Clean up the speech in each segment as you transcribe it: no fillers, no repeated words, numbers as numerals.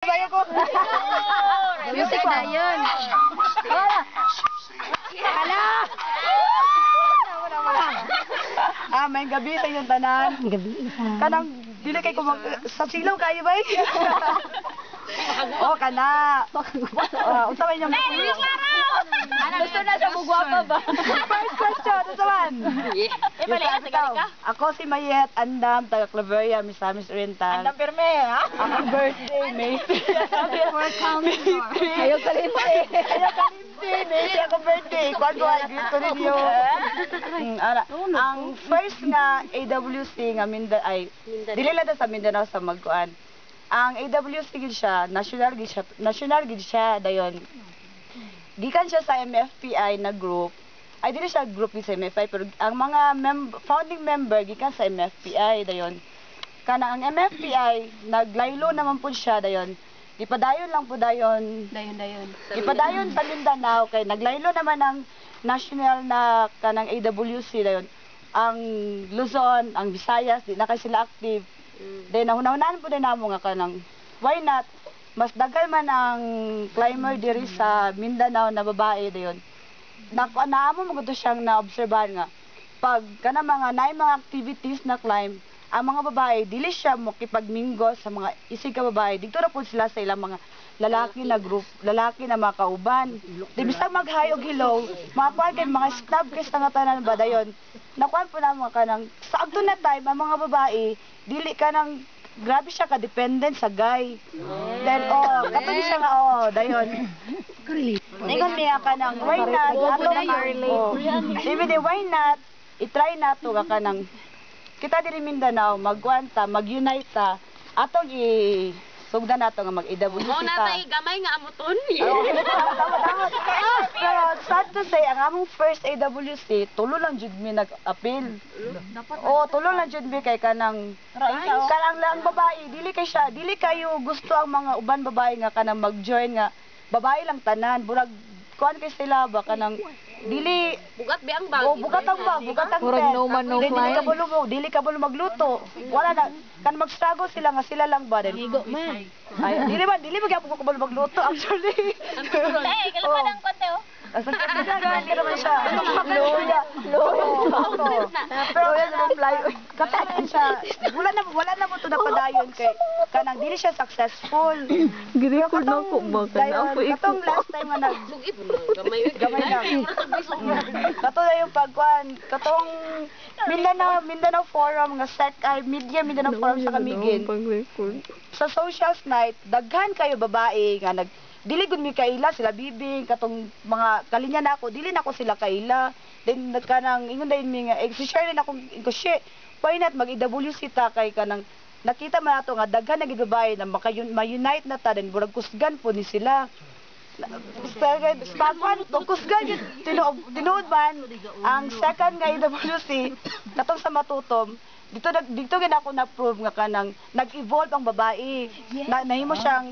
Sayo ko. Music na yun. Hala! May gabi sa inyong tanan. Gabi. Kanang, dili kay kumag... Sa silaw kayo ba? Oh, kana. Unsa man yung... Gusto na sa bugwapa ba? First question, unsa man? Ako si Mayet Andam, taga Claveria, Misamis Oriental. Andam pirme, ha? Ang birthday, May 3. Ayaw kalimti. Ayaw kalimti, May 3 ako birthday. Kwan ko ay grito ninyo. Ang first nga AWC nga ay dili lang sa Mindanao sa Magkuan. Ang AWC gid siya, national gid siya dayon. Gikan siya sa MFPI na group. Ay dili siya group sa MFPI pero ang mga founding member gikan sa MFPI dayon. Kana ang MFPI naglaylo naman po siya dayon. Gipadayon lang po dayon. Dayon. Gipadayon sa Mindanao kay naglaylo naman ang national na kanang AWC dayon. Ang Luzon, ang Visayas, di na kay sila active. Then nahunahunan po din namo nga kanang why not mas daghan man ang climber diri sa Mindanao na babae dayon. Naamo mo gud siyang naobserbahan nga pag kana mga naay mga activities na climb ang mga babae dili siya mo kipagminggo sa mga isig ka babae dito ra pud sila sa ilang mga lalaki na group, lalaki na mga kauban. Di bisag maghayog hello, mga kuan kay mga snub kay sa nga tanan ba dayon. Nakuan po na mga kanang sa agto na time ang mga babae dili ka nang grabe siya ka-dependent sa guy. Then katong siya nga dayon. Ingon niya ka nang why not ato even why not i-try nato ka nang kita diri Mindanao magkuanta, mag-unite ta atong sugdan nato nga mag-AWC Mo natay gamay nga amuton. Pero sad to say, ang among first AWC, tulo lang jud mi nag-appeal. Tulo lang jud mi kay kanang lang babae, dili kayo gusto ang mga uban babae nga kanang mag-join nga babae lang tanan, burag kuan kay sila ba kanang dili Bugat bi ang bag. bugat ang Murag no man, no fly. Dili ka bulo magluto. Wala na kan mag-struggle sila nga sila lang ba din. Ligo man. Ay, dili ba gyapon ko bulo magluto actually. Kalaman ang konti oh. Asa ka naman siya. Loya. Pero yan ang fly. Kapag siya, wala na mo ito napadayon kay kanang dili siya successful. Giri-record na ko ba kana ako katong last time nga Sugi po gamay na. Kato na yung pagkuan, katong Mindanao Forum nga media Mindanao Forum sa Kamigin. Sa socials night, daghan kayo babae nga dili gud mi kaila sila bibing katong mga kalinya nako dili nako sila kaila then kanang ingon dayon mi nga share din ako ko share why not mag-IWC ta kay kanang nakita man nato nga daghan na gid babae na ma-unite na ta then burag kusgan po ni sila kusgan tinuod man ang second nga IWC katong sa Matutom dito gid ako na-prove nga kanang nag-evolve ang babae. Nahimo siyang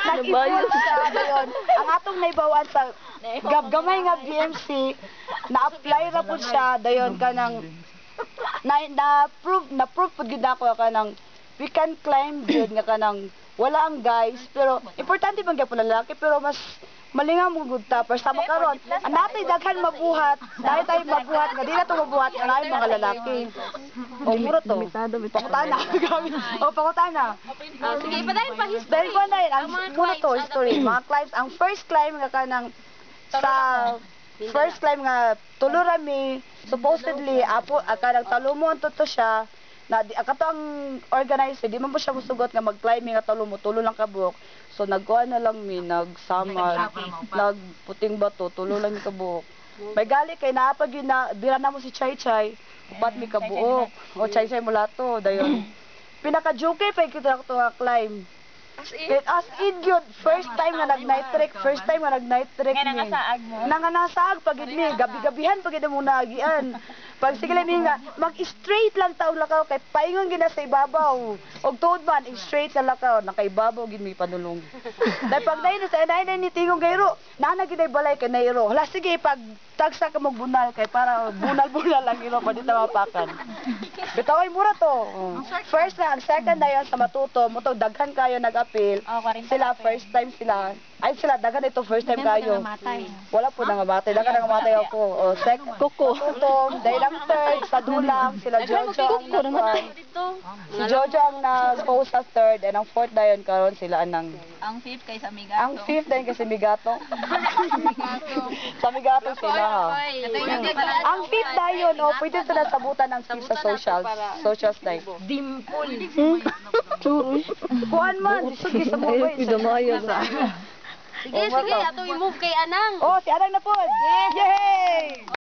nag-evolve siya dayon. Ang atong naibawan sa gamay nga BMC na-apply ra pud siya dayon kanang na-prove pud gid ako kanang we can climb good nga kanang wala ang guys pero importante man gyapon lalaki pero mas malingaw mo gud ta pero sama karon natay daghan mabuhat dahil tayo mabuhat nga di na to mabuhat nga ay mga lalaki muro to pakutana pakutana sige ipadayon pa history dahil ko na ang muna to history mga climbs ang first climb nga kanang sa first climb nga tulo rami supposedly kanang talumon to siya na akato ang organizer di man po siya musugot nga mag-climbing nga tulo lang kabuk so nagkuha na lang mi nagsamad nagputing bato tulo lang mi kabuk may gali kay naapag yun na bira na mo si Chay Chay pat mi kabuok o Chay Chay mulato dayon pinaka-joke pa kita to nga climb as in yun first time nga nag-night trek mi nangasaag pagid mi gabi-gabihan pagid mo naagian Pag sige lang nga, mag-straight lang taong lakaw kay paingon gina sa ibabaw. Og tuod man, straight sa lakaw, nakaibabaw gid mi panulong. Dahil pag dahil sa inay ni tingong gayro, nana gid ay balay kay nairo. Hala sige pag tagsa ka mo bunal kay para bunal-bunal lang iro pa dito mapakan. Bitaw ay mura to. First na, ang second na yan sa matuto, mutong daghan kayo nag-appeal. Sila first time sila. Ay sila daghan ito first time kayo. Wala po nangamatay. Daghan nangamatay ako. O Kuko. Tutong, dahil ang third sa dulang sila Jojo ang nagkuhan. Si Jojo ang nag-post sa third and ang fourth na yun karon sila anang. Ang fifth kay sa Migato. Ang fifth din kasi Migato. Sa Migato sila. Ang fifth na yun, pwede sila sabutan ng fifth sa social life. Dimple. Kuan man, sige sa mobile. Sige, sige, ato i-move kay Anang. Oh, si Anang na po. Yay!